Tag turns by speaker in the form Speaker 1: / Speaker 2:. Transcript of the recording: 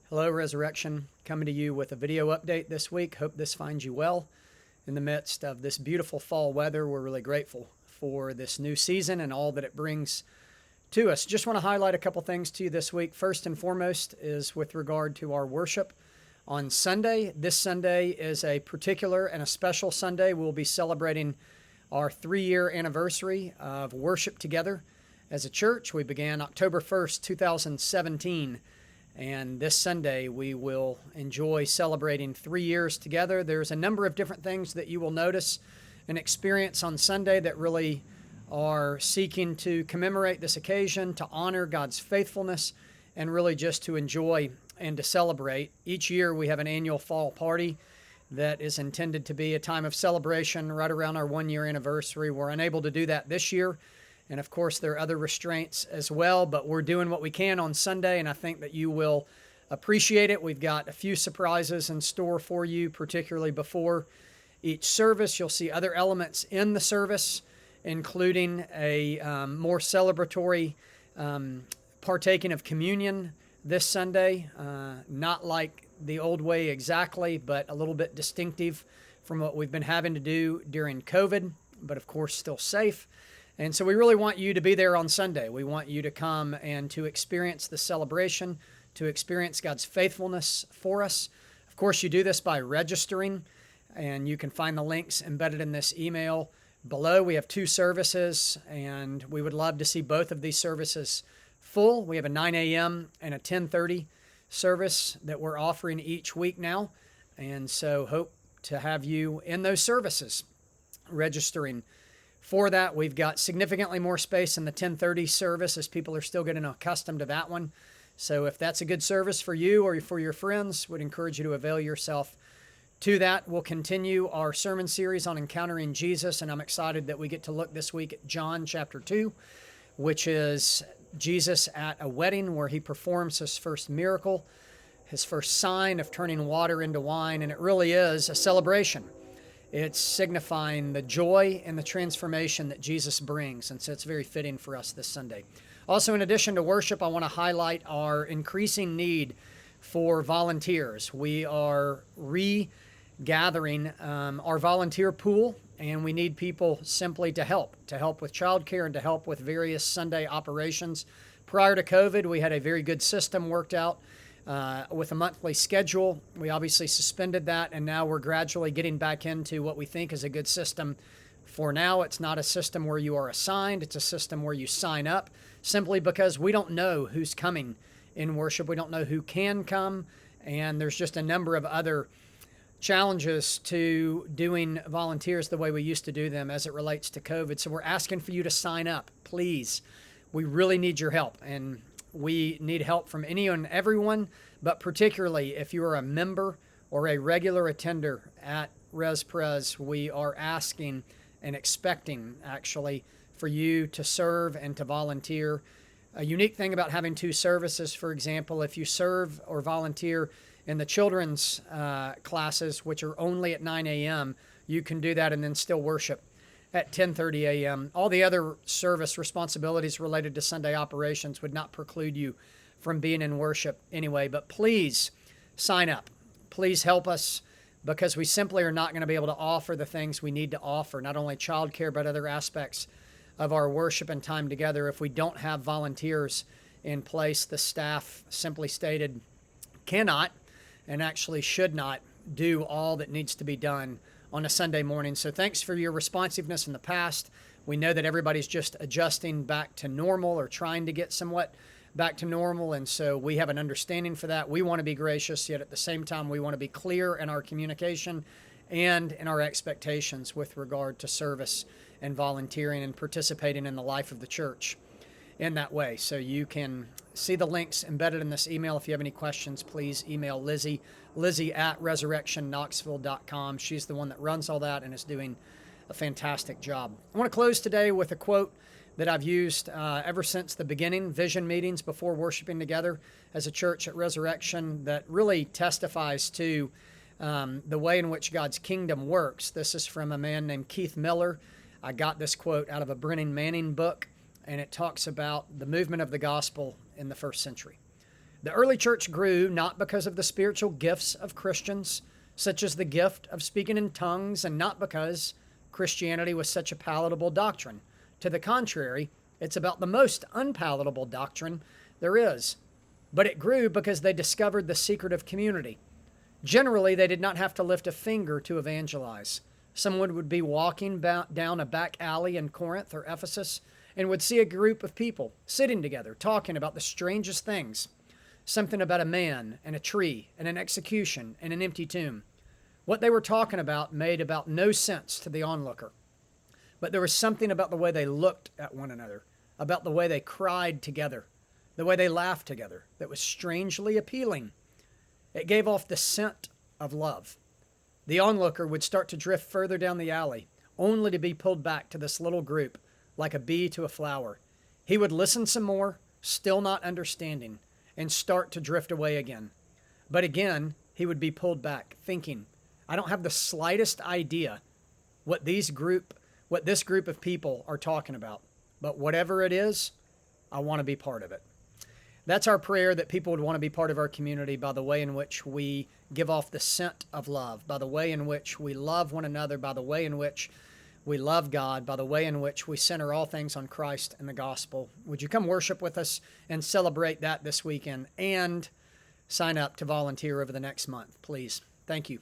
Speaker 1: Hello, Resurrection. Coming to you with a video update this week. Hope this finds you well in the midst of this beautiful fall weather. We're really grateful for this new season and all that it brings to us. Just want to highlight a couple things to you this week. First and foremost is with regard to our worship on Sunday. This Sunday is a particular and a special Sunday. We'll be celebrating our 3-year anniversary of worship together as a church. We began October 1st, 2017. And this Sunday, we will enjoy celebrating 3 years together. There's a number of different things that you will notice and experience on Sunday that really are seeking to commemorate this occasion, to honor God's faithfulness, and really just to enjoy and to celebrate. Each year, we have an annual fall party that is intended to be a time of celebration right around our 1-year anniversary. We're unable to do that this year. And of course, there are other restraints as well, but we're doing what we can on Sunday, and I think that you will appreciate it. We've got a few surprises in store for you, particularly before each service. You'll see other elements in the service, including a more celebratory partaking of communion this Sunday. Not like the old way exactly, but a little bit distinctive from what we've been having to do during COVID, but of course still safe. And so we really want you to be there on Sunday. We want you to come and to experience the celebration, to experience God's faithfulness for us. Of course, you do this by registering, and you can find the links embedded in this email below. We have 2 services, and we would love to see both of these services full. We have a 9 a.m. and a 10:30 service that we're offering each week now, and so hope to have you in those services registering. For that, we've got significantly more space in the 10:30 service as people are still getting accustomed to that one. So if that's a good service for you or for your friends, would encourage you to avail yourself to that. We'll continue our sermon series on encountering Jesus, and I'm excited that we get to look this week at John chapter 2, which is Jesus at a wedding where he performs his first miracle, his first sign of turning water into wine, and it really is a celebration. It's signifying the joy and the transformation that Jesus brings, and so it's very fitting for us this Sunday. Also, in addition to worship, I want to highlight our increasing need for volunteers. We are regathering our volunteer pool, and we need people simply to help with childcare and to help with various Sunday operations. Prior to COVID, we had a very good system worked out with a monthly schedule. We obviously suspended that, and now we're gradually getting back into what we think is a good system. For now, it's not a system where you are assigned. It's a system where you sign up simply because we don't know who's coming in worship. We don't know who can come, and there's just a number of other challenges to doing volunteers the way we used to do them as it relates to COVID. So we're asking for you to sign up, please. We really need your help, and we need help from any and everyone, but particularly if you are a member or a regular attender at ResPres, we are asking and expecting, actually, for you to serve and to volunteer. A unique thing about having 2 services, for example, if you serve or volunteer in the children's classes, which are only at 9 a.m., you can do that and then still worship at 10:30 a.m. All the other service responsibilities related to Sunday operations would not preclude you from being in worship anyway. But please sign up. Please help us, because we simply are not going to be able to offer the things we need to offer, not only childcare, but other aspects of our worship and time together, if we don't have volunteers in place. The staff, simply stated, cannot and actually should not do all that needs to be done on a Sunday morning. So thanks for your responsiveness in the past. We know that everybody's just adjusting back to normal or trying to get somewhat back to normal, and so we have an understanding for that. We want to be gracious, yet at the same time we want to be clear in our communication and in our expectations with regard to service and volunteering and participating in the life of the church in that way. So you can see the links embedded in this email. If you have any questions, please email Lizzie at resurrectionknoxville.com. She's the one that runs all that and is doing a fantastic job. I want to close today with a quote that I've used ever since the beginning, vision meetings before worshiping together as a church at Resurrection, that really testifies to the way in which God's kingdom works. This is from a man named Keith Miller. I got this quote out of a Brennan Manning book, and it talks about the movement of the gospel in the first century. The early church grew not because of the spiritual gifts of Christians, such as the gift of speaking in tongues, and not because Christianity was such a palatable doctrine. To the contrary, it's about the most unpalatable doctrine there is. But it grew because they discovered the secret of community. Generally, they did not have to lift a finger to evangelize. Someone would be walking down a back alley in Corinth or Ephesus and would see a group of people sitting together, talking about the strangest things. Something about a man and a tree and an execution and an empty tomb. What they were talking about made about no sense to the onlooker. But there was something about the way they looked at one another, about the way they cried together, the way they laughed together, that was strangely appealing. It gave off the scent of love. The onlooker would start to drift further down the alley, only to be pulled back to this little group, like a bee to a flower. He would listen some more, still not understanding, and start to drift away again. But again, he would be pulled back, thinking, I don't have the slightest idea what this group of people are talking about. But whatever it is, I want to be part of it. That's our prayer, that people would want to be part of our community by the way in which we give off the scent of love, by the way in which we love one another, by the way in which we love God, by the way in which we center all things on Christ and the gospel. Would you come worship with us and celebrate that this weekend, and sign up to volunteer over the next month, please? Thank you.